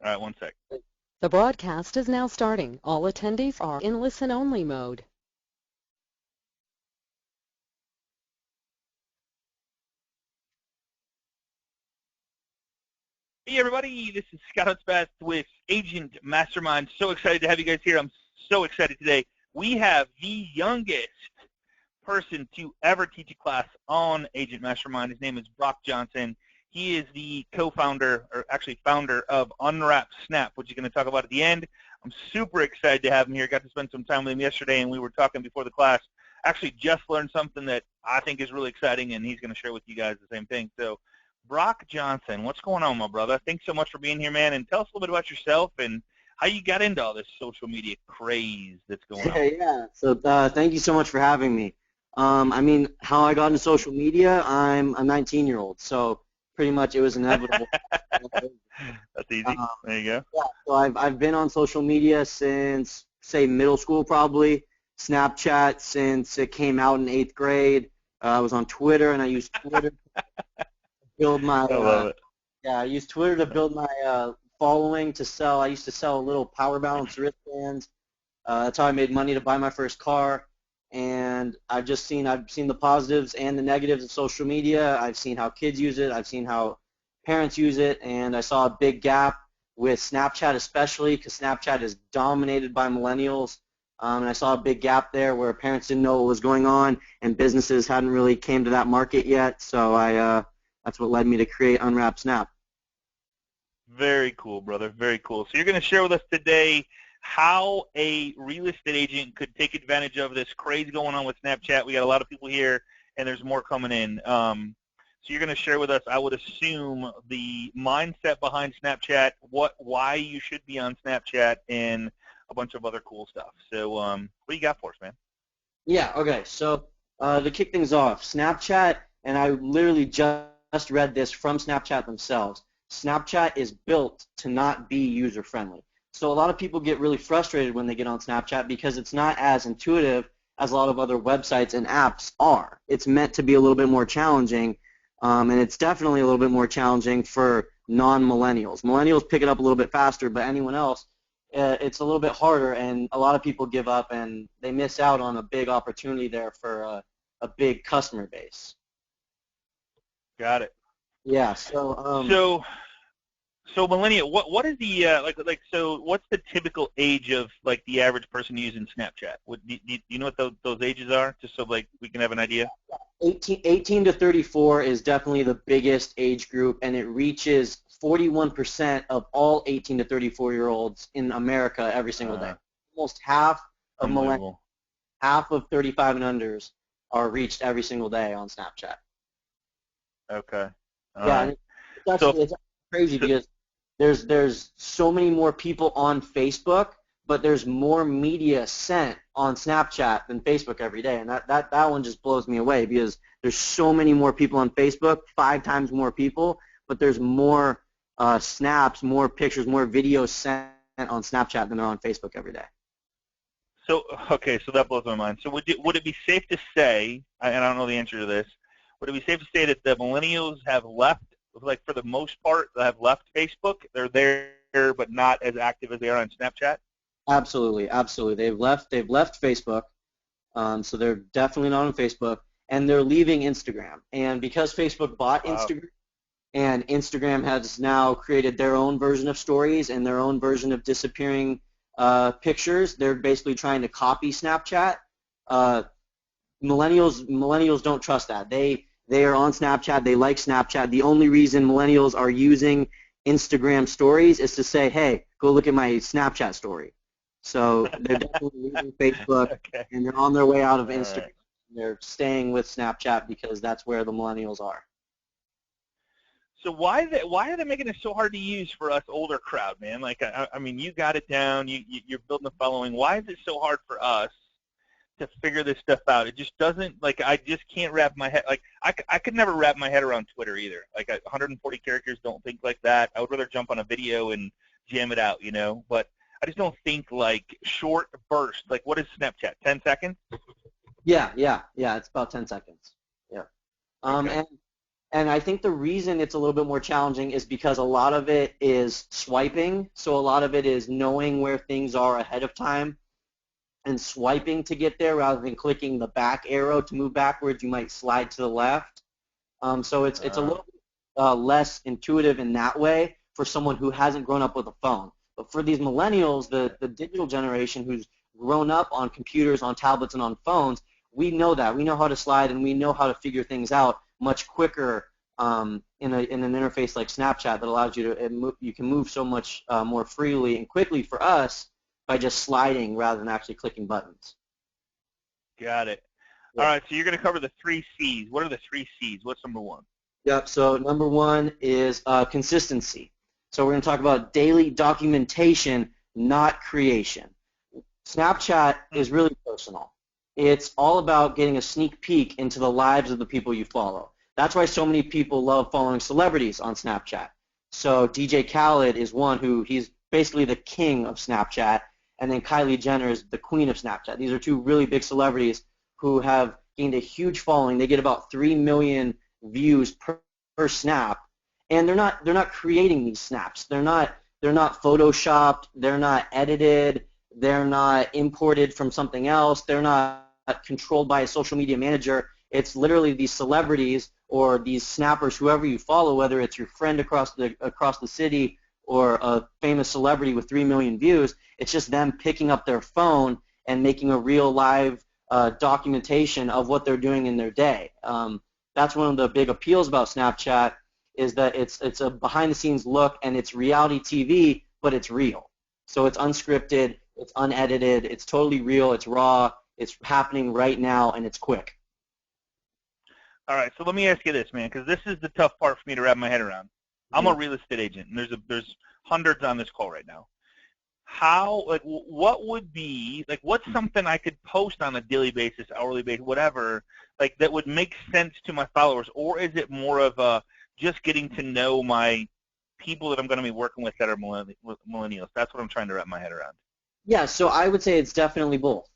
All right, one sec. The broadcast is now starting. All attendees are in listen-only mode. Hey, everybody, this is Scott Hutzbath with Agent Mastermind. So excited to have you guys here. I'm so excited today. We have the youngest person to ever teach a class on Agent Mastermind. His name is Brock Johnson. He is the co-founder, or actually founder, of Unwrap Snap, which he's going to talk about at the end. I'm super excited to have him here. Got to spend some time with him yesterday, and we were talking before the class. Actually just learned something that I think is really exciting, and he's going to share with you guys the same thing. So, Brock Johnson, what's going on, my brother? Thanks so much for being here, man, and tell us a little bit about yourself and how you got into all this social media craze that's going on. Yeah. So thank you so much for having me. How I got into social media, I'm a 19-year-old, so pretty much it was inevitable. That's easy. There you go. Yeah, so I've been on social media since, say, middle school probably. Snapchat since it came out in 8th grade. I was on Twitter, and I used Twitter to build my I love it. yeah, I used Twitter to build my following to sell. I used to sell little power balance wristbands. That's how I made money to buy my first car. And I've seen the positives and the negatives of social media. I've seen how kids use it. I've seen how parents use it. And I saw a big gap with Snapchat especially, because Snapchat is dominated by millennials. And I saw a big gap there where parents didn't know what was going on and businesses hadn't really came to that market yet. So that's what led me to create Unwrap Snap. Very cool, brother. Very cool. So you're going to share with us today how a real estate agent could take advantage of this craze going on with Snapchat. We got a lot of people here, and there's more coming in. So you're going to share with us, I would assume, the mindset behind Snapchat, why you should be on Snapchat, and a bunch of other cool stuff. So what do you got for us, man? Yeah, okay. So to kick things off, Snapchat, and I literally just read this from Snapchat themselves, Snapchat is built to not be user-friendly. So a lot of people get really frustrated when they get on Snapchat because it's not as intuitive as a lot of other websites and apps are. It's meant to be a little bit more challenging, and it's definitely a little bit more challenging for non-millennials. Millennials pick it up a little bit faster, but anyone else, it's a little bit harder, and a lot of people give up, and they miss out on a big opportunity there for a big customer base. Got it. Yeah. So millennial, what is the so what's the typical age of like the average person using Snapchat? Do you know what those ages are, just so like we can have an idea? 18 to 34 is definitely the biggest age group, and it reaches 41% of all 18 to 34-year-olds in America every single day. Almost half of millennials, half of 35 and unders are reached every single day on Snapchat. Okay. And it's crazy because there's so many more people on Facebook, but there's more media sent on Snapchat than Facebook every day, and that one just blows me away because there's so many more people on Facebook, 5 times more people, but there's more snaps, more pictures, more videos sent on Snapchat than there are on Facebook every day. So okay, so that blows my mind. So would it be safe to say, and I don't know the answer to this, would it be safe to say that the millennials have left, like for the most part, have left Facebook? They're there, but not as active as they are on Snapchat? Absolutely, absolutely. They've left Facebook, so they're definitely not on Facebook, and they're leaving Instagram. And because Facebook bought Instagram, and Instagram has now created their own version of stories and their own version of disappearing pictures, they're basically trying to copy Snapchat. Millennials don't trust that. They are on Snapchat. They like Snapchat. The only reason millennials are using Instagram stories is to say, hey, go look at my Snapchat story. So they're definitely leaving Facebook, and they're on their way out of Instagram. Right. They're staying with Snapchat because that's where the millennials are. So why are they making it so hard to use for us older crowd, man? Like, I mean, you got it down. You're building a following. Why is it so hard for us to figure this stuff out? It just doesn't, like, I just can't wrap my head, like, I could never wrap my head around Twitter either. Like, 140 characters, don't think like that. I would rather jump on a video and jam it out, you know? But I just don't think, like, short bursts. Like, what is Snapchat, 10 seconds? Yeah, it's about 10 seconds. Yeah. Okay. And And I think the reason it's a little bit more challenging is because a lot of it is swiping. So a lot of it is knowing where things are ahead of time and swiping to get there rather than clicking the back arrow to move backwards. You might slide to the left. So it's a little less intuitive in that way for someone who hasn't grown up with a phone. But for these millennials, the digital generation who's grown up on computers, on tablets, and on phones, we know that. We know how to slide, and we know how to figure things out much quicker in an interface like Snapchat that allows you to you can move so much more freely and quickly for us by just sliding rather than actually clicking buttons. Got it. Yeah. All right, so you're going to cover the 3 C's. What are the 3 C's? What's number 1? Yep, so number 1 is consistency. So we're going to talk about daily documentation, not creation. Snapchat is really personal. It's all about getting a sneak peek into the lives of the people you follow. That's why so many people love following celebrities on Snapchat. So DJ Khaled is one who he's basically the king of Snapchat, and then Kylie Jenner is the queen of Snapchat. These are 2 really big celebrities who have gained a huge following. They get about 3 million views per snap, and they're not creating these snaps. They're not photoshopped. They're not edited. They're not imported from something else. They're not controlled by a social media manager. It's literally these celebrities or these snappers, whoever you follow, whether it's your friend across the city or a famous celebrity with 3 million views. It's just them picking up their phone and making a real live documentation of what they're doing in their day. That's one of the big appeals about Snapchat, is that it's a behind-the-scenes look, and it's reality TV, but it's real. So it's unscripted, it's unedited, it's totally real, it's raw, it's happening right now, and it's quick. All right, so let me ask you this, man, because this is the tough part for me to wrap my head around. I'm a real estate agent, and there's hundreds on this call right now. What would be, what's something I could post on a daily basis, hourly basis, whatever, that would make sense to my followers? Or is it more of a just getting to know my people that I'm going to be working with that are millennials? That's what I'm trying to wrap my head around. Yeah, so I would say it's definitely both,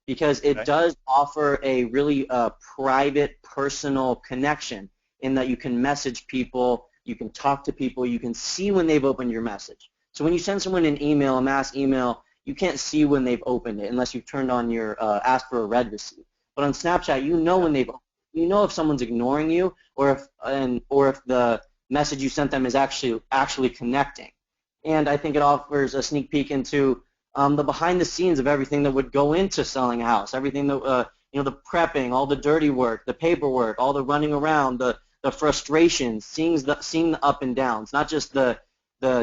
because it does offer a really private, personal connection in that you can message people, you can talk to people, you can see when they've opened your message. So when you send someone an email, a mass email, you can't see when they've opened it unless you've turned on your ask for a read receipt. But on Snapchat, you know when you know if someone's ignoring you, or if the message you sent them is actually connecting. And I think it offers a sneak peek into the behind the scenes of everything that would go into selling a house, everything that the prepping, all the dirty work, the paperwork, all the running around, the frustrations, seeing the up and downs, not just the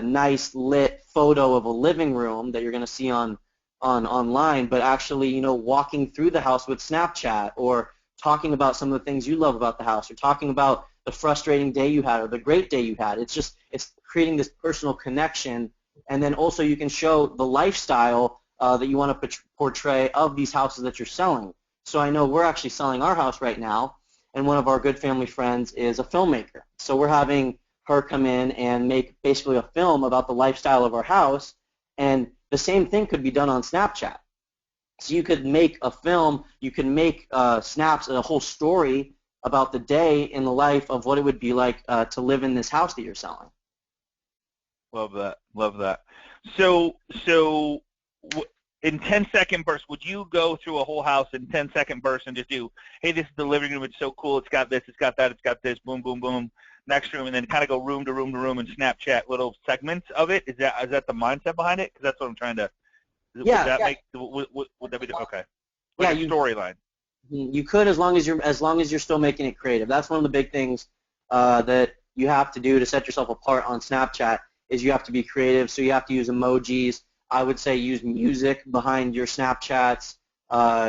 nice lit photo of a living room that you're going to see online, but actually, walking through the house with Snapchat, or talking about some of the things you love about the house, or talking about the frustrating day you had or the great day you had. It's creating this personal connection, and then also you can show the lifestyle that you want to portray of these houses that you're selling. So I know we're actually selling our house right now, and one of our good family friends is a filmmaker. So we're having her come in and make basically a film about the lifestyle of our house, and the same thing could be done on Snapchat. So you could make a film, you can make snaps and a whole story about the day in the life of what it would be like to live in this house that you're selling. Love that. Love that. So in 10-second bursts, would you go through a whole house in 10-second bursts and just do, hey, this is the living room, it's so cool, it's got this, it's got that, it's got this, boom, boom, boom, next room, and then kind of go room to room to room and Snapchat little segments of it? Is that the mindset behind it? Because that's what I'm trying to. Would that be okay? Like a storyline. You could, as long as you're still making it creative. That's one of the big things that you have to do to set yourself apart on Snapchat, is you have to be creative. So you have to use emojis. I would say use music behind your Snapchats.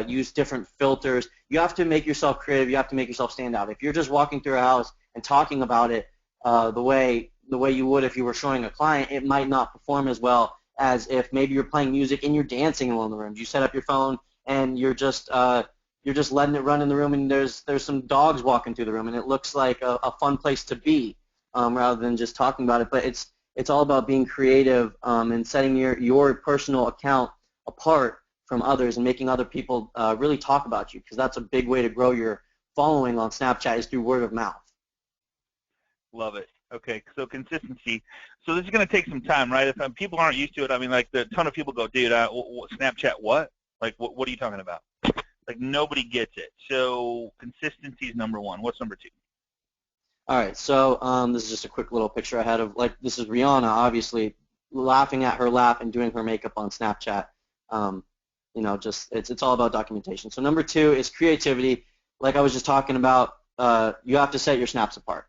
Use different filters. You have to make yourself creative. You have to make yourself stand out. If you're just walking through a house and talking about it the way you would if you were showing a client, it might not perform as well as if maybe you're playing music and you're dancing in one of the rooms. You set up your phone and you're just letting it run in the room, and there's some dogs walking through the room, and it looks like a fun place to be, rather than just talking about it. But it's all about being creative and setting your personal account apart from others and making other people really talk about you, because that's a big way to grow your following on Snapchat, is through word of mouth. Love it. Okay, so consistency. So this is going to take some time, right? If people aren't used to it, I mean, like a ton of people go, dude, Snapchat what? Like, what are you talking about? Like, nobody gets it. So consistency is number one. What's number two? All right, so this is just a quick little picture I had of, like, this is Rihanna, obviously, laughing at her laugh and doing her makeup on Snapchat. You know, just it's all about documentation. So number two is creativity. Like I was just talking about, you have to set your snaps apart.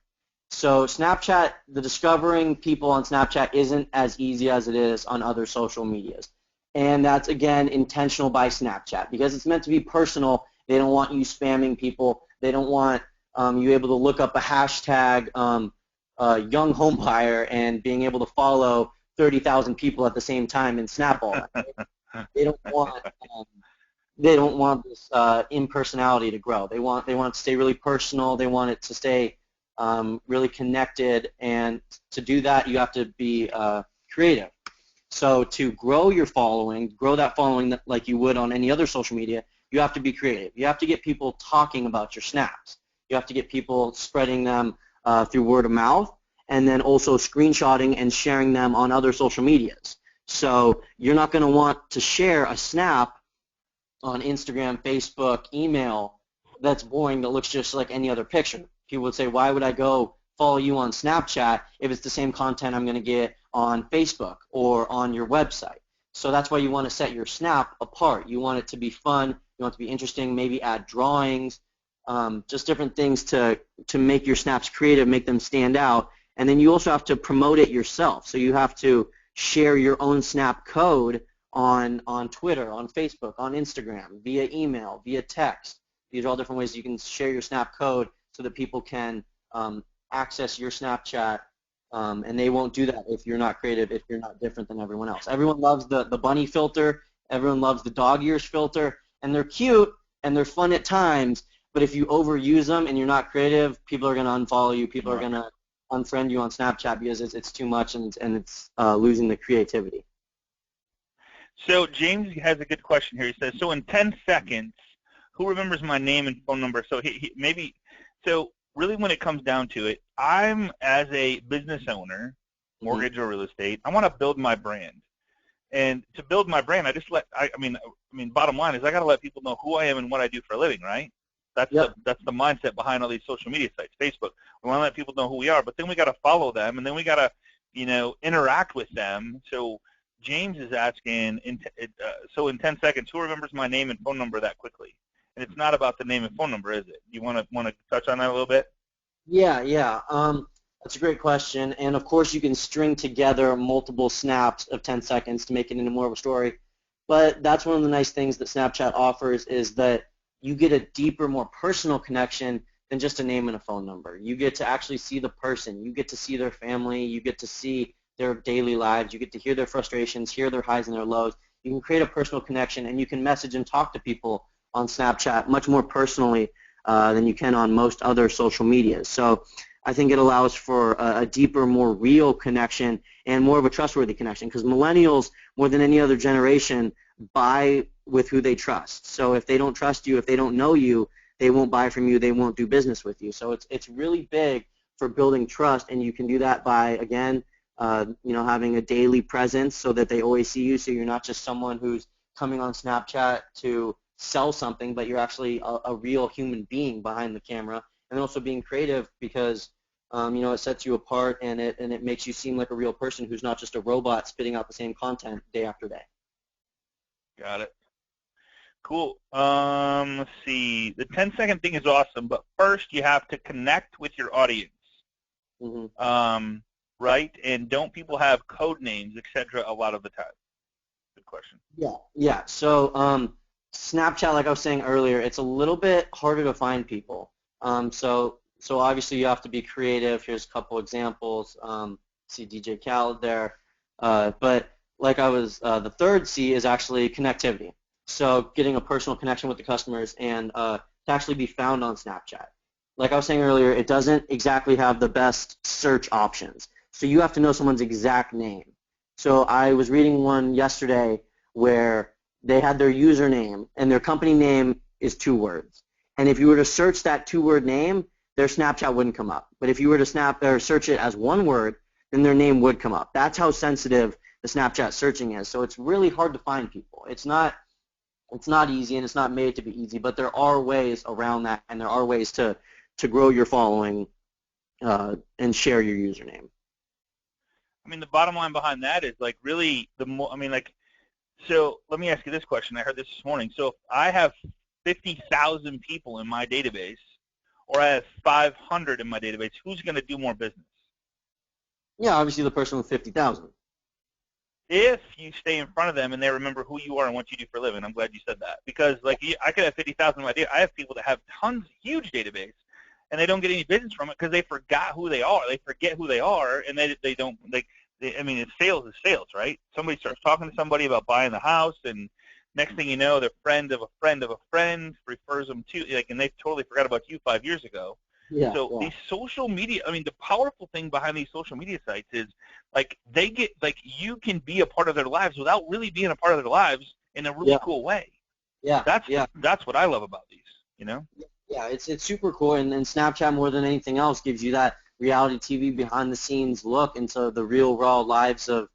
So Snapchat, the discovering people on Snapchat isn't as easy as it is on other social medias. And that's, again, intentional by Snapchat because it's meant to be personal. They don't want you spamming people. They don't want you able to look up a hashtag young home buyer and being able to follow 30,000 people at the same time and snap all that. They don't want this impersonality to grow. They want it to stay really personal. They want it to stay really connected, and to do that, you have to be creative. So to grow your following, grow that following like you would on any other social media, you have to be creative. You have to get people talking about your snaps. You have to get people spreading them through word of mouth, and then also screenshotting and sharing them on other social medias. So you're not going to want to share a snap on Instagram, Facebook, email that's boring, that looks just like any other picture. People would say, why would I go follow you on Snapchat if it's the same content I'm going to get on Facebook or on your website? So that's why you want to set your snap apart. You want it to be fun. You want it to be interesting, maybe add drawings, just different things to make your snaps creative, make them stand out. And then you also have to promote it yourself. So you have to share your own snap code on Twitter, on Facebook, on Instagram, via email, via text. These are all different ways you can share your snap code so that people can access your Snapchat, and they won't do that if you're not creative, if you're not different than everyone else. Everyone loves the bunny filter. Everyone loves the dog ears filter, and they're cute and they're fun at times, but if you overuse them and you're not creative, people are going to unfollow you. People are going to unfriend you on Snapchat because it's too much and it's losing the creativity. So James has a good question here. He says, so in 10 seconds, who remembers my name and phone number? So so really when it comes down to it, I'm, as a business owner, mortgage or real estate, I want to build my brand. And to build my brand, I mean, bottom line is I got to let people know who I am and what I do for a living, right? That's the mindset behind all these social media sites. Facebook, we want to let people know who we are, but then we got to follow them, and then we got to, interact with them. So James is asking, so in 10 seconds, who remembers my name and phone number that quickly? And it's not about the name and phone number, is it? You want to touch on that a little bit? Yeah. That's a great question. And of course, you can string together multiple snaps of 10 seconds to make it into more of a story. But that's one of the nice things that Snapchat offers, is that you get a deeper, more personal connection than just a name and a phone number. You get to actually see the person. You get to see their family. You get to see their daily lives. You get to hear their frustrations, hear their highs and their lows. You can create a personal connection, and you can message and talk to people on Snapchat much more personally than you can on most other social medias. So I think it allows for a deeper, more real connection and more of a trustworthy connection, because millennials, more than any other generation, buy with who they trust. So if they don't trust you, if they don't know you, they won't buy from you, they won't do business with you. So it's really big for building trust, and you can do that by, again, having a daily presence so that they always see you, so you're not just someone who's coming on Snapchat to sell something, but you're actually a real human being behind the camera. And also being creative, because it sets you apart, and it makes you seem like a real person who's not just a robot spitting out the same content day after day. Got it. Cool. Let's see. The 10-second thing is awesome, but first you have to connect with your audience. Mm-hmm. Right? And don't people have code names, etc., a lot of the time? Good question. Yeah. So Snapchat, like I was saying earlier, it's a little bit harder to find people. So obviously you have to be creative. Here's a couple examples. See DJ Khaled there. But like the third C is actually connectivity. So getting a personal connection with the customers and to actually be found on Snapchat. Like I was saying earlier, it doesn't exactly have the best search options. So you have to know someone's exact name. So I was reading one yesterday where they had their username, and their company name is 2 words. And if you were to search that 2-word name, their Snapchat wouldn't come up. But if you were to snap or search it as one word, then their name would come up. That's how sensitive the Snapchat searching is. So it's really hard to find people. It's not easy, and it's not made to be easy, but there are ways around that, and there are ways to grow your following and share your username. I mean, the bottom line behind that is like really the more. I mean, like, so let me ask you this question. I heard this morning. So if I have 50,000 people in my database, or I have 500 in my database, who's going to do more business? Yeah, obviously the person with 50,000. If you stay in front of them and they remember who you are and what you do for a living. I'm glad you said that, because like I could have 50,000 in my database. I have people that have tons, huge database, and they don't get any business from it because they forgot who they are. They forget who they are, and they don't like. I mean, sales is sales, right? Somebody starts talking to somebody about buying the house, and next thing you know, their friend of a friend of a friend refers them to, like, and they totally forgot about you 5 years ago. Yeah. So these social media, I mean, the powerful thing behind these social media sites is, like, they get, like, you can be a part of their lives without really being a part of their lives in a really cool way. Yeah. That's what I love about these, you know? Yeah, it's super cool, and Snapchat more than anything else gives you that reality TV behind-the-scenes look into the real, raw lives of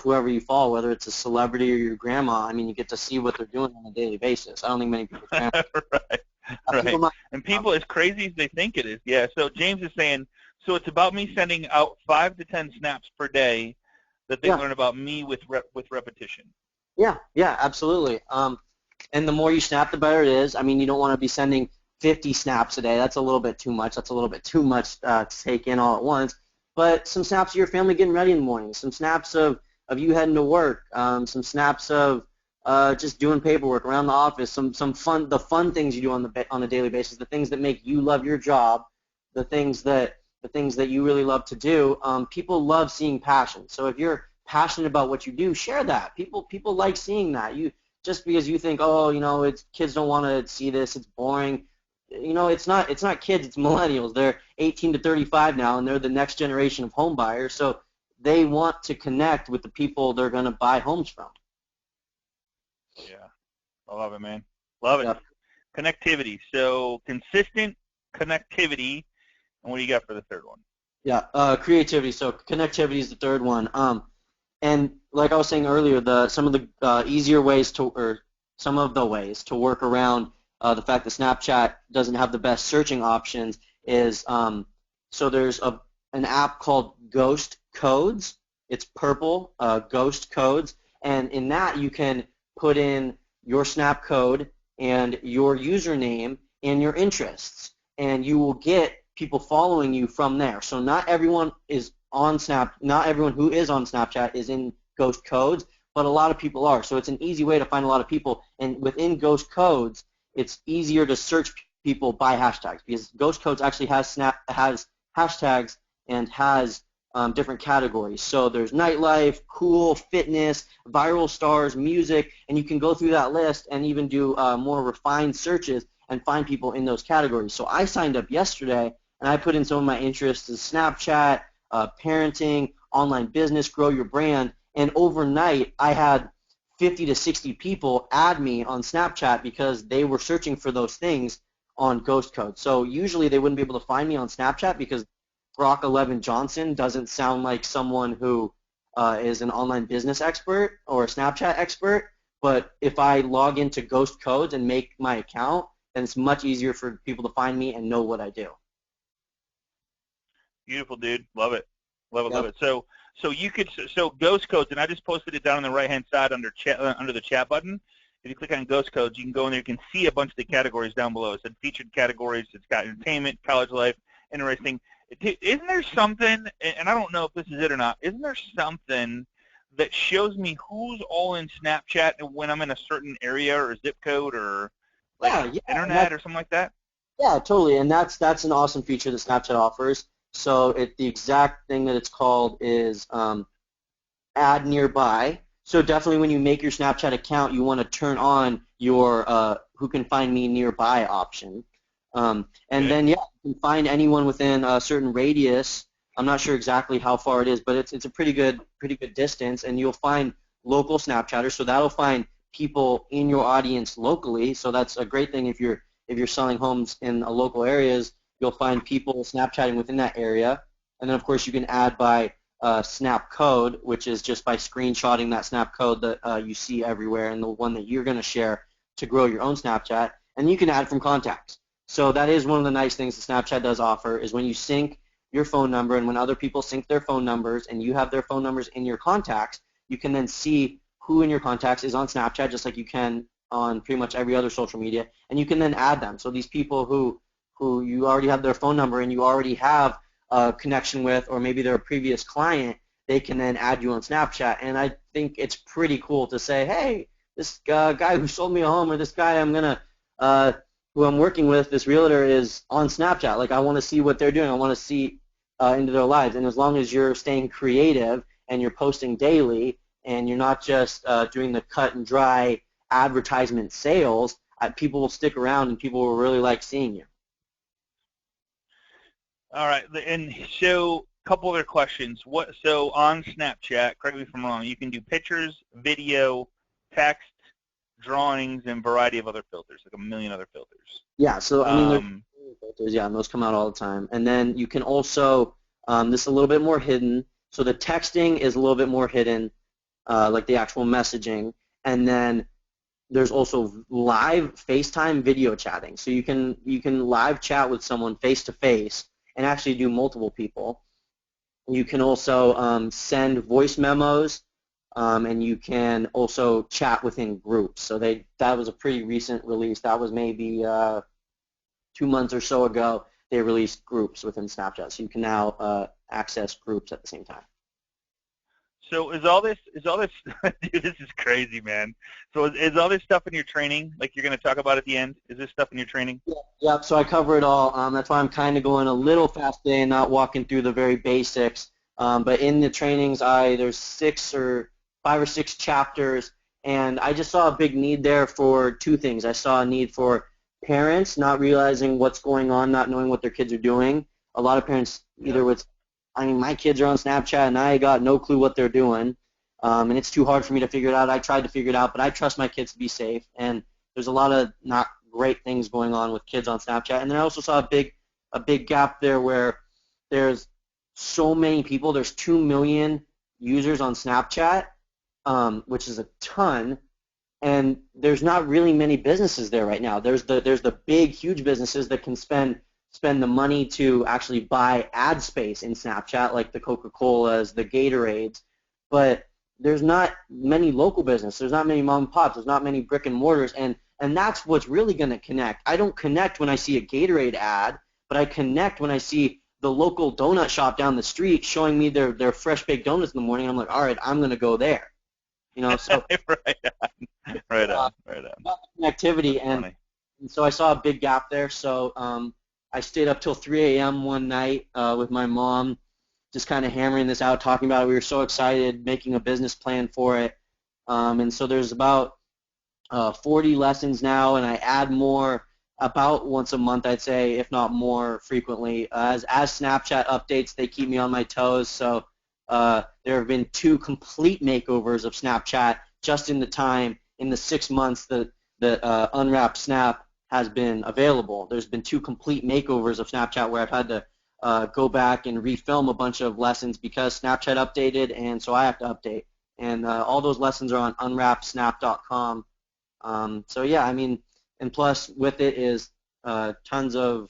whoever you follow, whether it's a celebrity or your grandma. I mean, you get to see what they're doing on a daily basis. I don't think many people can. Right. And people, as crazy as they think it is, yeah. So James is saying, so it's about me sending out 5 to 10 snaps per day that they learn about me with repetition. Yeah, absolutely. And the more you snap, the better it is. I mean, you don't want to be sending 50 snaps a day. That's a little bit too much. That's a little bit too much to take in all at once. But some snaps of your family getting ready in the morning, some snaps of you heading to work, some snaps of just doing paperwork around the office, some fun things you do on a daily basis, the things that make you love your job, the things that you really love to do. People love seeing passion. So if you're passionate about what you do, share that. People like seeing that. You just because you think, oh, you know, it's kids don't want to see this, it's boring. You know, it's not kids, it's millennials. They're 18 to 35 now, and they're the next generation of home buyers. So they want to connect with the people they're going to buy homes from. Yeah, I love it, man. Love it. Yep. Connectivity. So consistent connectivity. And what do you got for the third one? Yeah, creativity. So connectivity is the third one. And like I was saying earlier, some of the easier ways some of the ways to work around the fact that Snapchat doesn't have the best searching options is so there's an app called Ghost Codes. It's purple, Ghost Codes, and in that you can put in your Snap code and your username and your interests, and you will get people following you from there. So not everyone is on not everyone who is on Snapchat is in Ghost Codes, but a lot of people are. So it's an easy way to find a lot of people, and within Ghost Codes, it's easier to search people by hashtags because Ghost Codes actually has hashtags and has different categories. So there's nightlife, cool, fitness, viral stars, music, and you can go through that list and even do more refined searches and find people in those categories. So I signed up yesterday, and I put in some of my interests as Snapchat, parenting, online business, grow your brand, and overnight I had 50 to 60 people add me on Snapchat because they were searching for those things on Ghost Code. So usually they wouldn't be able to find me on Snapchat because Brock 11 Johnson doesn't sound like someone who is an online business expert or a Snapchat expert. But if I log into Ghost Codes and make my account, then it's much easier for people to find me and know what I do. Beautiful, dude. Love it. Love it. So you could Ghost Codes, and I just posted it down on the right-hand side under the chat button. If you click on Ghost Codes, you can go in there. You can see a bunch of the categories down below. It said featured categories. It's got entertainment, college life, interesting. Isn't there something, and I don't know if this is it or not, isn't there something that shows me who's all in Snapchat and when I'm in a certain area or zip code or internet or something like that? Yeah, totally, and that's an awesome feature that Snapchat offers. So the exact thing that it's called is Add Nearby. So definitely when you make your Snapchat account, you want to turn on your Who Can Find Me Nearby option. Then, you can find anyone within a certain radius. I'm not sure exactly how far it is, but it's a pretty good distance, and you'll find local Snapchatters. So that'll find people in your audience locally. So that's a great thing if you're selling homes in local areas you'll find people Snapchatting within that area. And then, of course, you can add by snap code, which is just by screenshotting that snap code that you see everywhere and the one that you're going to share to grow your own Snapchat. And you can add from contacts. So that is one of the nice things that Snapchat does offer is when you sync your phone number and when other people sync their phone numbers and you have their phone numbers in your contacts, you can then see who in your contacts is on Snapchat just like you can on pretty much every other social media, and you can then add them. So these people who you already have their phone number and you already have a connection with, or maybe they're a previous client, they can then add you on Snapchat. And I think it's pretty cool to say, hey, this guy who sold me a home, or this guy who I'm working with, this realtor, is on Snapchat. Like, I want to see what they're doing. I want to see into their lives. And as long as you're staying creative and you're posting daily and you're not just doing the cut and dry advertisement sales, people will stick around and people will really like seeing you. All right, and so a couple other questions. So on Snapchat, correct me if I'm wrong, you can do pictures, video, text, drawings, and a variety of other filters, like a million other filters. Yeah, so I mean, there's filters, yeah, and those come out all the time. And then you can also, this is a little bit more hidden. So the texting is a little bit more hidden, like the actual messaging. And then there's also live FaceTime video chatting. So you can live chat with someone face to face and actually do multiple people. You can also send voice memos, and you can also chat within groups. So that was a pretty recent release. That was maybe 2 months or so ago. They released groups within Snapchat, so you can now access groups at the same time. So is all this, dude, this is crazy, man. So is all this stuff in your training, like you're going to talk about at the end? Is this stuff in your training? Yeah, so I cover it all. That's why I'm kind of going a little fast today and not walking through the very basics. But in the trainings, there's 5 or 6 chapters, and I just saw a big need there for 2 things. I saw a need for parents not realizing what's going on, not knowing what their kids are doing. A lot of parents my kids are on Snapchat and I got no clue what they're doing, and it's too hard for me to figure it out. I tried to figure it out, but I trust my kids to be safe, and there's a lot of not great things going on with kids on Snapchat. And then I also saw a big gap there where there's so many people. There's 2 million users on Snapchat, which is a ton, and there's not really many businesses there right now. There's the big, huge businesses that can spend the money to actually buy ad space in Snapchat, like the Coca-Colas, the Gatorades, but there's not many local businesses. There's not many mom and pops. There's not many brick and mortars, and that's what's really going to connect. I don't connect when I see a Gatorade ad, but I connect when I see the local donut shop down the street showing me their fresh baked donuts in the morning. I'm like, all right, I'm going to go there. So right on. Connectivity, and so I saw a big gap there. So I stayed up till 3 a.m. one night with my mom, just kind of hammering this out, talking about it. We were so excited, making a business plan for it. And so there's about 40 lessons now, and I add more about once a month, I'd say, if not more frequently. As Snapchat updates, they keep me on my toes. So there have been 2 complete makeovers of Snapchat just in the 6 months that Unwrapped Snap has been available. There's been 2 complete makeovers of Snapchat where I've had to go back and refilm a bunch of lessons because Snapchat updated, and so I have to update. And all those lessons are on unwrappsnap.com. So yeah, I mean, and plus with it is tons of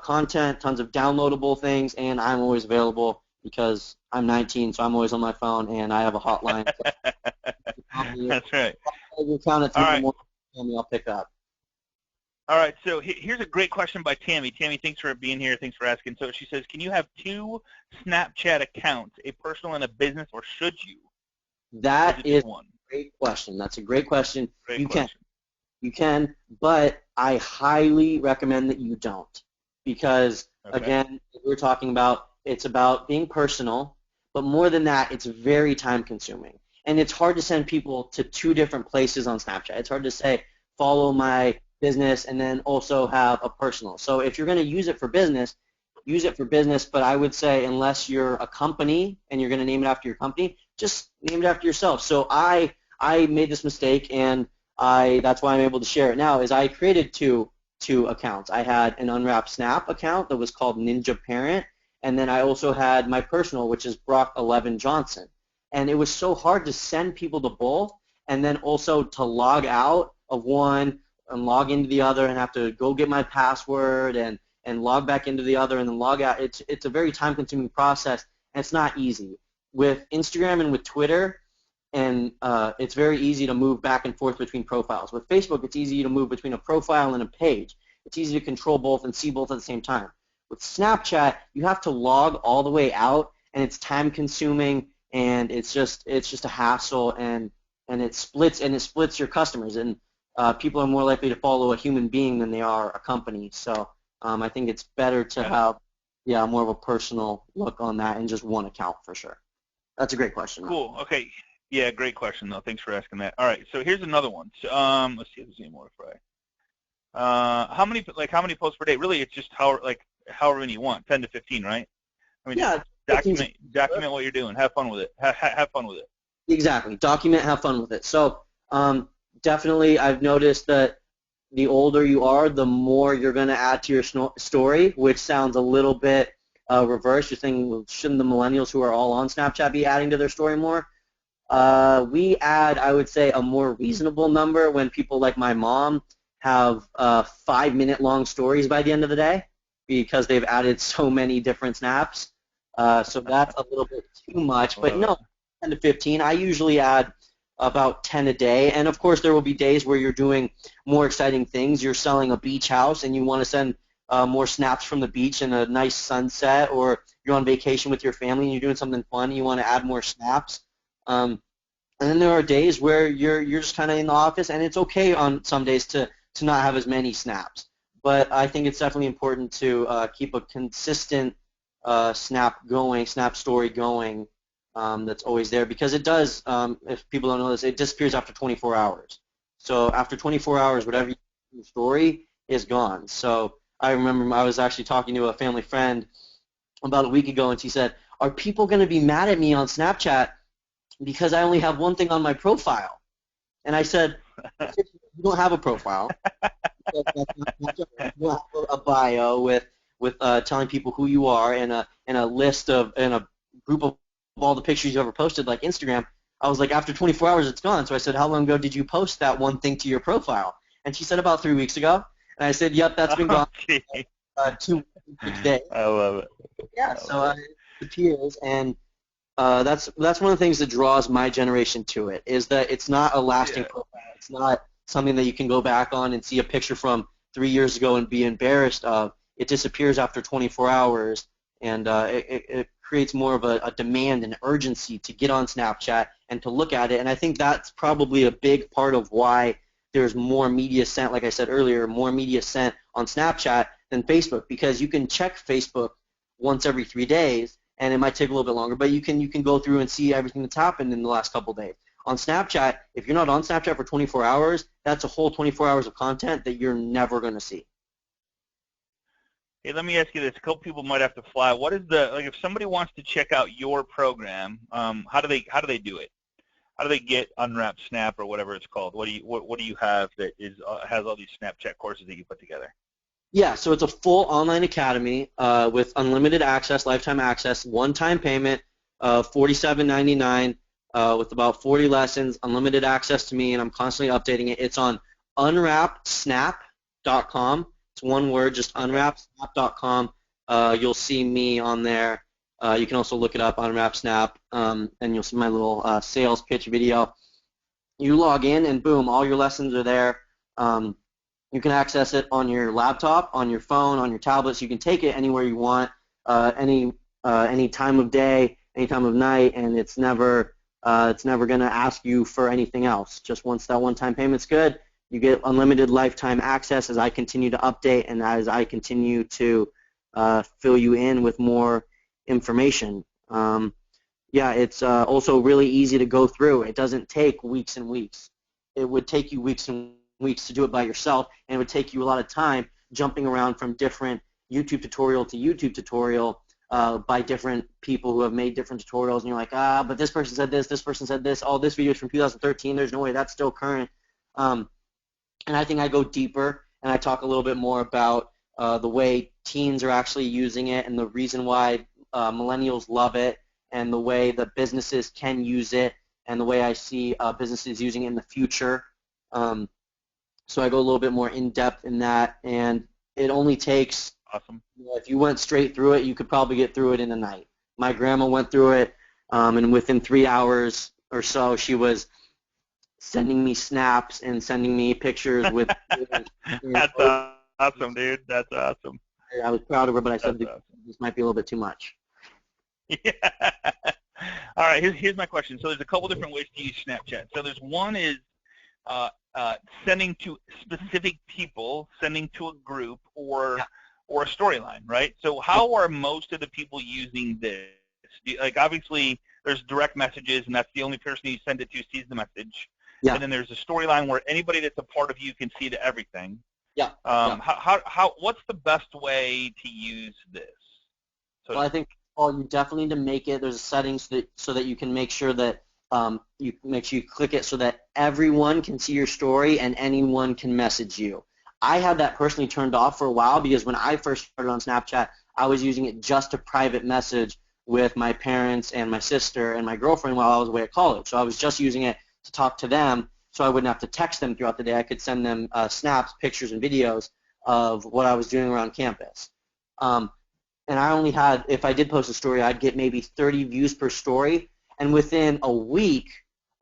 content, tons of downloadable things, and I'm always available because I'm 19, so I'm always on my phone, and I have a hotline. That's right. You count it 3 in the morning, I'll pick up. All right, so here's a great question by Tammy. Tammy, thanks for being here. Thanks for asking. So she says, can you have 2 Snapchat accounts, a personal and a business, or should you? That is a great question. That's a great question. You can, but I highly recommend that you don't because, again, we're talking about it's about being personal, but more than that, it's very time-consuming. And it's hard to send people to 2 different places on Snapchat. It's hard to say, follow my business and then also have a personal. So if you're going to use it for business, use it for business, but I would say unless you're a company and you're going to name it after your company, just name it after yourself. So I made this mistake, and that's why I'm able to share it now, is I created 2 two accounts. I had an Unwrapped Snap account that was called Ninja Parent, and then I also had my personal, which is Brock 11 Johnson. And it was so hard to send people to both, and then also to log out of one and log into the other and have to go get my password and log back into the other and then log out. It's a very time-consuming process, and it's not easy. With Instagram and with Twitter, and it's very easy to move back and forth between profiles. With Facebook, it's easy to move between a profile and a page. It's easy to control both and see both at the same time. With Snapchat, you have to log all the way out, and it's time-consuming, and it's just a hassle, and it splits your customers, and people are more likely to follow a human being than they are a company. So I think it's better to have more of a personal look on that and just one account for sure. That's a great question. Cool. Okay. Yeah, great question though. Thanks for asking that. All right. So here's another one. So, let's see if there's any more for you. How many posts per day? Really, it's just however many you want, 10 to 15, right? I mean, yeah. Document what you're doing. Have fun with it. Have fun with it. Exactly. Document. Have fun with it. So definitely, I've noticed that the older you are, the more you're going to add to your story, which sounds a little bit reverse. You're thinking, well, shouldn't the millennials who are all on Snapchat be adding to their story more? We add, I would say, a more reasonable number when people like my mom have 5-minute long stories by the end of the day because they've added so many different snaps. So that's a little bit too much. But no, 10 to 15. I usually add about 10 a day. And, of course, there will be days where you're doing more exciting things. You're selling a beach house and you want to send more snaps from the beach and a nice sunset, or you're on vacation with your family and you're doing something fun and you want to add more snaps. And then there are days where you're just kind of in the office, and it's okay on some days to not have as many snaps. But I think it's definitely important to keep a consistent snap story going that's always there, because it does, if people don't know this, it disappears after 24 hours. So after 24 hours, whatever you do in the story is gone. So I remember I was actually talking to a family friend about a week ago, and she said, are people going to be mad at me on Snapchat because I only have one thing on my profile? And I said, you don't have a profile. You don't have a bio with telling people who you are and a list of and a group of all the pictures you ever posted, like Instagram. I was like, after 24 hours, it's gone. So I said, how long ago did you post that one thing to your profile? And she said, about 3 weeks ago. And I said, yep, that's been gone 2 weeks today. I love it. Yeah, so it disappears, and that's one of the things that draws my generation to it, is that it's not a lasting profile. It's not something that you can go back on and see a picture from 3 years ago and be embarrassed of. It disappears after 24 hours, and it creates more of a demand and urgency to get on Snapchat and to look at it. And I think that's probably a big part of why there's more media sent, like I said earlier, more media sent on Snapchat than Facebook, because you can check Facebook once every 3 days, and it might take a little bit longer, but you can go through and see everything that's happened in the last couple of days. On Snapchat, if you're not on Snapchat for 24 hours, that's a whole 24 hours of content that you're never going to see. Hey, let me ask you this. A couple people might have to fly. What is if somebody wants to check out your program, how do they do it? How do they get Unwrapped Snap or whatever it's called? What do you have that has all these Snapchat courses that you put together? Yeah, so it's a full online academy with unlimited access, lifetime access, one-time payment, $47.99 with about 40 lessons, unlimited access to me, and I'm constantly updating it. It's on unwrappedsnap.com. It's one word, just unwrappedsnap.com. You'll see me on there. You can also look it up, Unwrapped Snap, and you'll see my little sales pitch video. You log in, and boom, all your lessons are there. You can access it on your laptop, on your phone, on your tablets. You can take it anywhere you want, any time of day, any time of night, and it's never going to ask you for anything else. Just once that one-time payment's good, you get unlimited lifetime access as I continue to update and as I continue to fill you in with more information. It's also really easy to go through. It doesn't take weeks and weeks. It would take you weeks and weeks to do it by yourself, and it would take you a lot of time jumping around from different YouTube tutorial to YouTube tutorial by different people who have made different tutorials, and you're like, but this person said this person said this, this video is from 2013, there's no way that's still current. And I think I go deeper, and I talk a little bit more about the way teens are actually using it and the reason why millennials love it and the way the businesses can use it and the way I see businesses using it in the future. So I go a little bit more in-depth in that, and it only takes, Awesome. if you went straight through it, you could probably get through it in a night. My grandma went through it, and within 3 hours or so, she was sending me snaps and sending me pictures with. That's awesome, dude. That's awesome. I was proud of her, but I said Awesome. this might be a little bit too much. Yeah. All right, here's my question. So there's a couple different ways to use Snapchat. So there's one is sending to specific people, sending to a group, or a storyline, right? So how are most of the people using this? Like, obviously, there's direct messages, and that's the only person you send it to sees the message. Yeah. And then there's a storyline where anybody that's a part of you can see to everything. Yeah. What's the best way to use this? Well, I think you definitely need to make it. There's a setting so that you can make sure that you click it so that everyone can see your story and anyone can message you. I had that personally turned off for a while because when I first started on Snapchat, I was using it just to private message with my parents and my sister and my girlfriend while I was away at college. So I was just using it to talk to them so I wouldn't have to text them throughout the day. I could send them snaps, pictures, and videos of what I was doing around campus. And I only had, if I did post a story, I'd get maybe 30 views per story. And within a week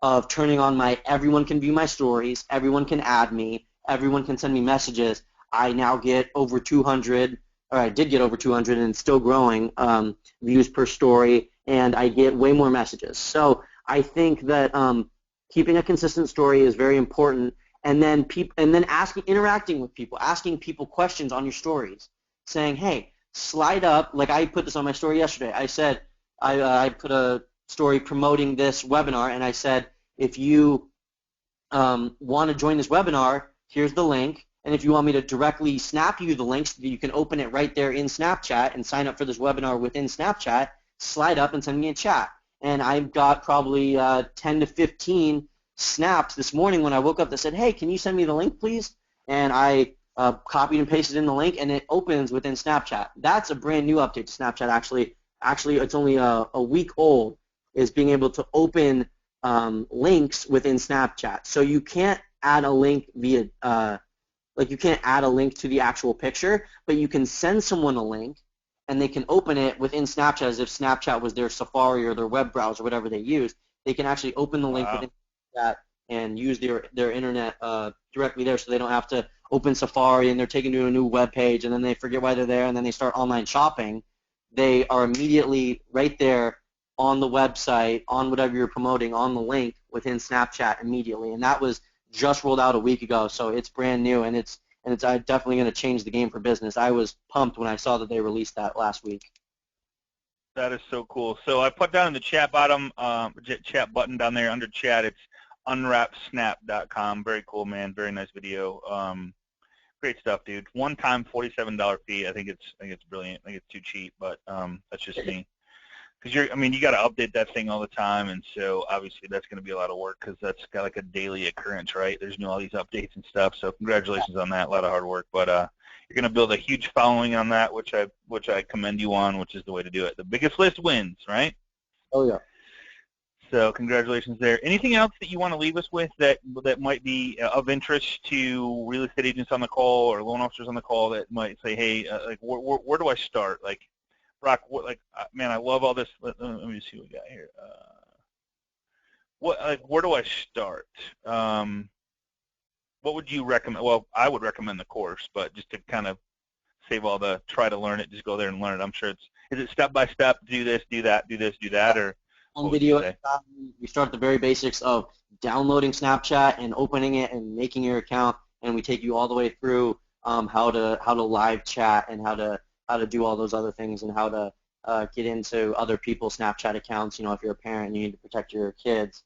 of turning on my everyone can view my stories, everyone can add me, everyone can send me messages, I now get over 200, or I did get over 200 and still growing views per story, and I get way more messages. So I think that keeping a consistent story is very important, and then interacting with people, asking people questions on your stories, saying, hey, slide up, like I put this on my story yesterday. I said, I put a story promoting this webinar, and I said, if you want to join this webinar, here's the link, and if you want me to directly snap you the link so that you can open it right there in Snapchat and sign up for this webinar within Snapchat, slide up and send me a chat. And I've got probably 10 to 15 snaps this morning when I woke up that said, hey, can you send me the link, please? And I copied and pasted in the link, and it opens within Snapchat. That's a brand new update to Snapchat, actually. Actually, it's only a week old, is being able to open links within Snapchat. So you can't add a link via, you can't add a link to the actual picture, but you can send someone a link, and they can open it within Snapchat as if Snapchat was their Safari or their web browser, whatever they use. They can actually open the link within Snapchat and use their internet directly there, so they don't have to open Safari and they're taken to a new web page, and then they forget why they're there, and then they start online shopping. They are immediately right there on the website, on whatever you're promoting, on the link within Snapchat immediately. And that was just rolled out a week ago, so it's brand new, and it's definitely going to change the game for business. I was pumped when I saw that they released that last week. That is so cool. So I put down in the chat chat button down there under chat. It's unwrapsnap.com. Very cool, man. Very nice video. Great stuff, dude. One-time $47 fee. I think it's brilliant. I think it's too cheap, but that's just me. Because you got to update that thing all the time, and so obviously that's going to be a lot of work because that's got like a daily occurrence, right? There's all these updates and stuff. So congratulations on that. A lot of hard work, but you're going to build a huge following on that, which I commend you on, which is the way to do it. The biggest list wins, right? Oh yeah. So congratulations there. Anything else that you want to leave us with that might be of interest to real estate agents on the call or loan officers on the call that might say, hey, where do I start? Like, Brock, man, I love all this. Let me see what we got here. Where do I start? What would you recommend? Well, I would recommend the course, but just to kind of save all the try to learn it, just go there and learn it. I'm sure is it step by step, do this, do that, do this, do that, or on video, we start at the very basics of downloading Snapchat and opening it and making your account, and we take you all the way through how to live chat and how to do all those other things and how to get into other people's Snapchat accounts. If you're a parent, you need to protect your kids.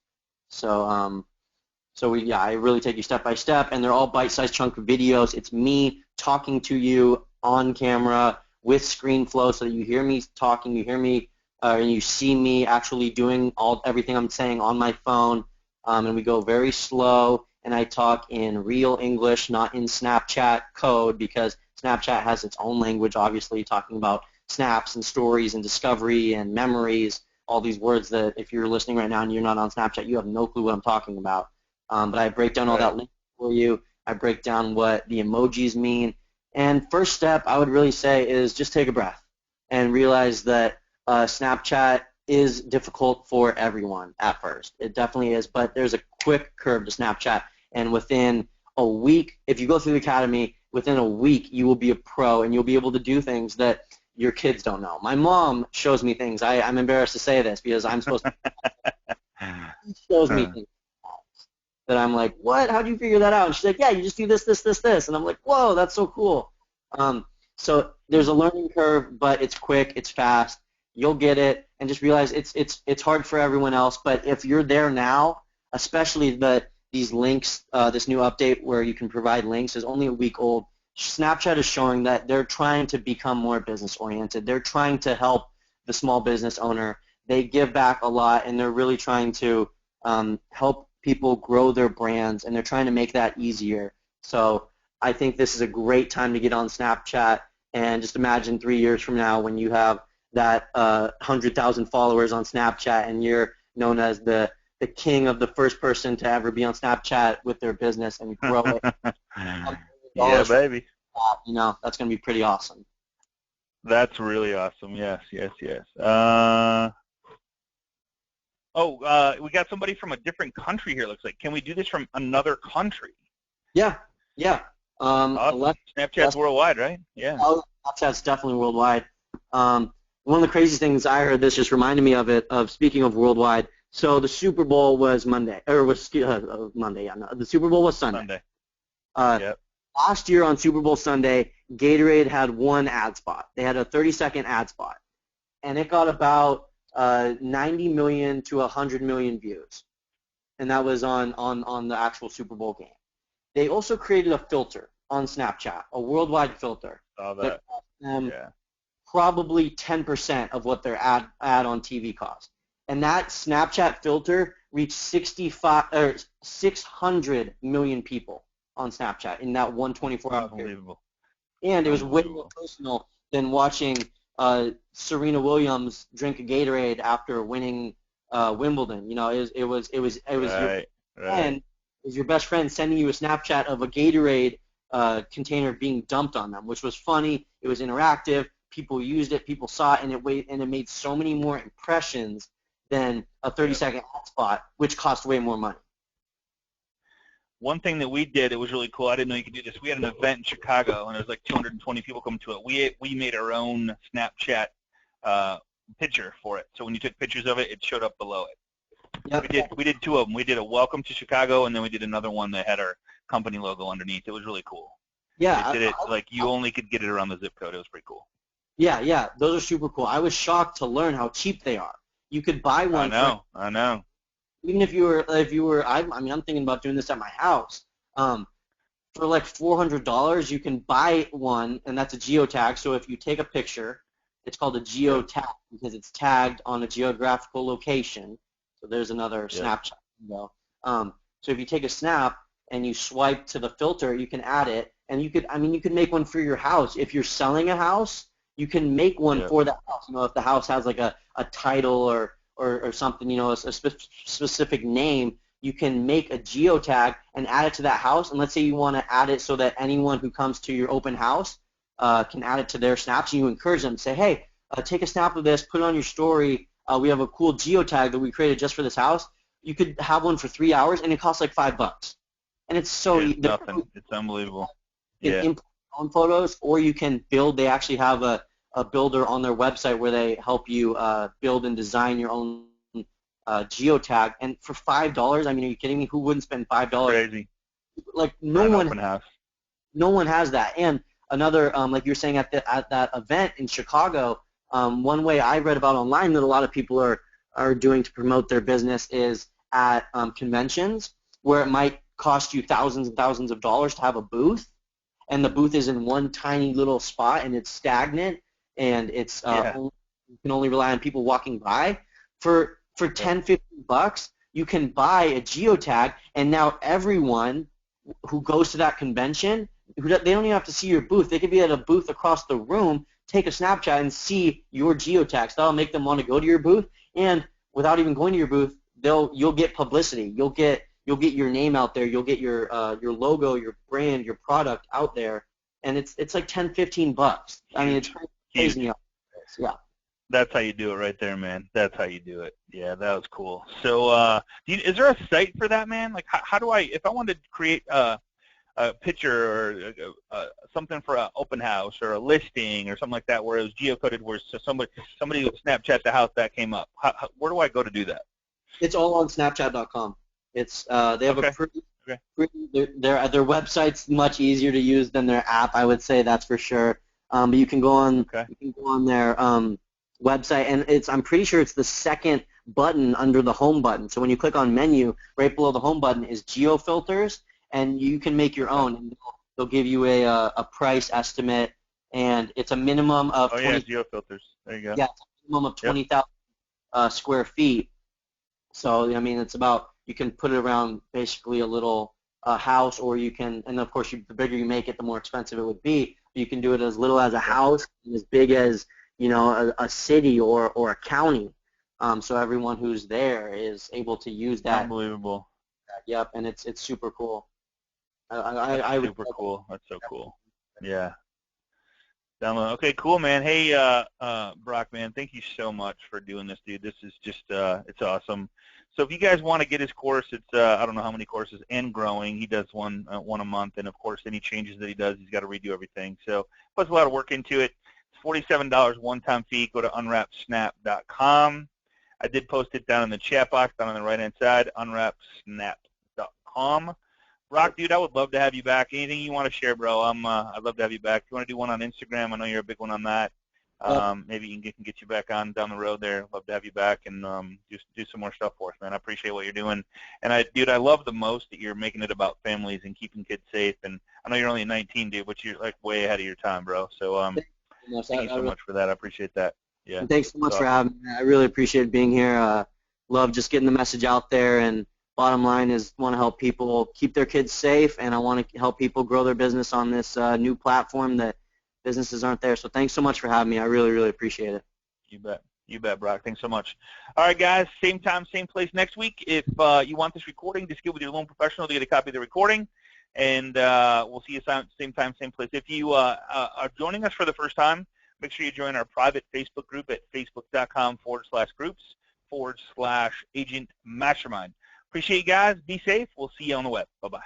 So I really take you step by step, and they're all bite-sized chunk videos. It's me talking to you on camera with screen flow, so that you hear me talking, you hear me. And you see me actually doing everything I'm saying on my phone, and we go very slow, and I talk in real English, not in Snapchat code, because Snapchat has its own language, obviously, talking about snaps and stories and discovery and memories, all these words that if you're listening right now and you're not on Snapchat, you have no clue what I'm talking about. But I break down all that link for you. I break down what the emojis mean. And first step I would really say is just take a breath and realize that Snapchat is difficult for everyone at first. It definitely is, but there's a quick curve to Snapchat. And within a week, if you go through the academy, within a week you will be a pro and you'll be able to do things that your kids don't know. My mom shows me things. I'm embarrassed to say this because I'm supposed to. She shows me things that I'm like, what? How do you figure that out? And she's like, yeah, you just do this, this, this, this. And I'm like, whoa, that's so cool. So there's a learning curve, but it's quick, it's fast. You'll get it, and just realize it's hard for everyone else. But if you're there now, especially these links, this new update where you can provide links is only a week old. Snapchat is showing that they're trying to become more business-oriented. They're trying to help the small business owner. They give back a lot, and they're really trying to help people grow their brands, and they're trying to make that easier. So I think this is a great time to get on Snapchat, and just imagine 3 years from now when you have that 100,000 followers on Snapchat, and you're known as the king of the first person to ever be on Snapchat with their business and grow it. Yeah, baby. That's going to be pretty awesome. That's really awesome. Yes, yes, yes. We got somebody from a different country here, looks like. Can we do this from another country? Yeah, yeah. Awesome. Snapchat's worldwide, right? Yeah. Oh, Snapchat's definitely worldwide. One of the craziest things I heard, this just reminded me of speaking of worldwide. So the Super Bowl was Monday, Monday, yeah. No, the Super Bowl was Sunday. Yep. Last year on Super Bowl Sunday, Gatorade had one ad spot. They had a 30-second ad spot, and it got about 90 million to 100 million views, and that was on the actual Super Bowl game. They also created a filter on Snapchat, a worldwide filter. Saw that. Probably 10% of what their ad on TV cost. And that Snapchat filter reached 600 million people on Snapchat in that 124-hour period. Unbelievable. And it was way more personal than watching Serena Williams drink a Gatorade after winning Wimbledon. It was your best friend sending you a Snapchat of a Gatorade container being dumped on them, which was funny. It was interactive. People used it. People saw it, and it made so many more impressions than a 30-second ad spot, which cost way more money. One thing that we did, it was really cool. I didn't know you could do this. We had an event in Chicago, and there was like 220 people coming to it. We made our own Snapchat picture for it. So when you took pictures of it, it showed up below it. Yep. We did two of them. We did a welcome to Chicago, and then we did another one that had our company logo underneath. It was really cool. Yeah. It did it like you only could get it around the zip code. It was pretty cool. Yeah. Those are super cool. I was shocked to learn how cheap they are. You could buy one. I know. Even if you were, I'm thinking about doing this at my house. For like $400, you can buy one, and that's a geotag. So if you take a picture, it's called a geotag because it's tagged on a geographical location. So there's another Snapchat window. So if you take a snap and you swipe to the filter, you can add it, and you could make one for your house. If you're selling a house, you can make one for that house. If the house has like a title or something, a specific name, you can make a geotag and add it to that house. And let's say you want to add it so that anyone who comes to your open house can add it to their snaps. And you encourage them to say, hey, take a snap of this, put it on your story. We have a cool geotag that we created just for this house. You could have one for 3 hours, and it costs like $5. And it's so it's nothing. It's unbelievable. You can import your own photos, or you can build. They actually have a builder on their website where they help you build and design your own geotag. And for $5, are you kidding me? Who wouldn't spend $5? Crazy. Like no one has that. And another, like you were saying at that event in Chicago, one way I read about online that a lot of people are doing to promote their business is at conventions where it might cost you thousands and thousands of dollars to have a booth, and the booth is in one tiny little spot and it's stagnant, and it's you can only rely on people walking by. For $10, $15, you can buy a geotag, and now everyone who goes to that convention, they don't even have to see your booth. They could be at a booth across the room, take a Snapchat, and see your geotags. That'll make them want to go to your booth, and without even going to your booth, you'll get publicity. You'll get your name out there. You'll get your logo, your brand, your product out there, and it's like $10-15. I mean, it's crazy. Yeah. That's how you do it right there, man. That's how you do it. Yeah, that was cool. So is there a site for that, man? Like, how do if I wanted to create a picture or something for an open house or a listing or something like that where it was geocoded, where so somebody would Snapchat the house that came up, where do I go to do that? It's all on Snapchat.com. It's they have a pretty their website's much easier to use than their app, I would say, that's for sure. But you can go on their website, and I'm pretty sure it's the second button under the home button. So when you click on menu, right below the home button is geo filters, and you can make your own. And they'll give you a price estimate, and it's a minimum of 20. Geo filters. There you go. Yeah, it's a minimum of 20,000 square feet. So I mean, it's about, you can put it around basically a little house, or you can, and of course, the bigger you make it, the more expensive it would be. You can do it as little as a house and as big as a city or a county. So everyone who's there is able to use that. Unbelievable. Yep, and it's super cool. Super cool. That's so cool. Yeah. Download. Okay, cool, man. Hey, Brock, man, thank you so much for doing this, dude. This is just, it's awesome. So if you guys want to get his course, it's I don't know how many courses, and growing. He does one a month, and of course, any changes that he does, he's got to redo everything. So puts a lot of work into it. It's $47 one-time fee. Go to unwrapsnap.com. I did post it down in the chat box down on the right-hand side, unwrapsnap.com. Brock, dude, I would love to have you back. Anything you want to share, bro? I'd love to have you back. If you want to do one on Instagram, I know you're a big one on that. Maybe you can get you back on down the road there. Love to have you back and just do some more stuff for us, man. I appreciate what you're doing. And dude, I love the most that you're making it about families and keeping kids safe. And I know you're only 19, dude, but you're like way ahead of your time, bro. So thank you so much for that. I appreciate that. Yeah. Thanks so much for having me. I really appreciate being here. Love just getting the message out there, and bottom line is want to help people keep their kids safe, and I want to help people grow their business on this new platform that businesses aren't there. So thanks so much for having me. I really, really appreciate it. You bet. You bet, Brock. Thanks so much. All right, guys, same time, same place next week. If you want this recording, just get with your loan professional to get a copy of the recording, and we'll see you same time, same place. If you are joining us for the first time, make sure you join our private Facebook group at facebook.com/groups/Agent Mastermind. Appreciate you guys. Be safe. We'll see you on the web. Bye-bye.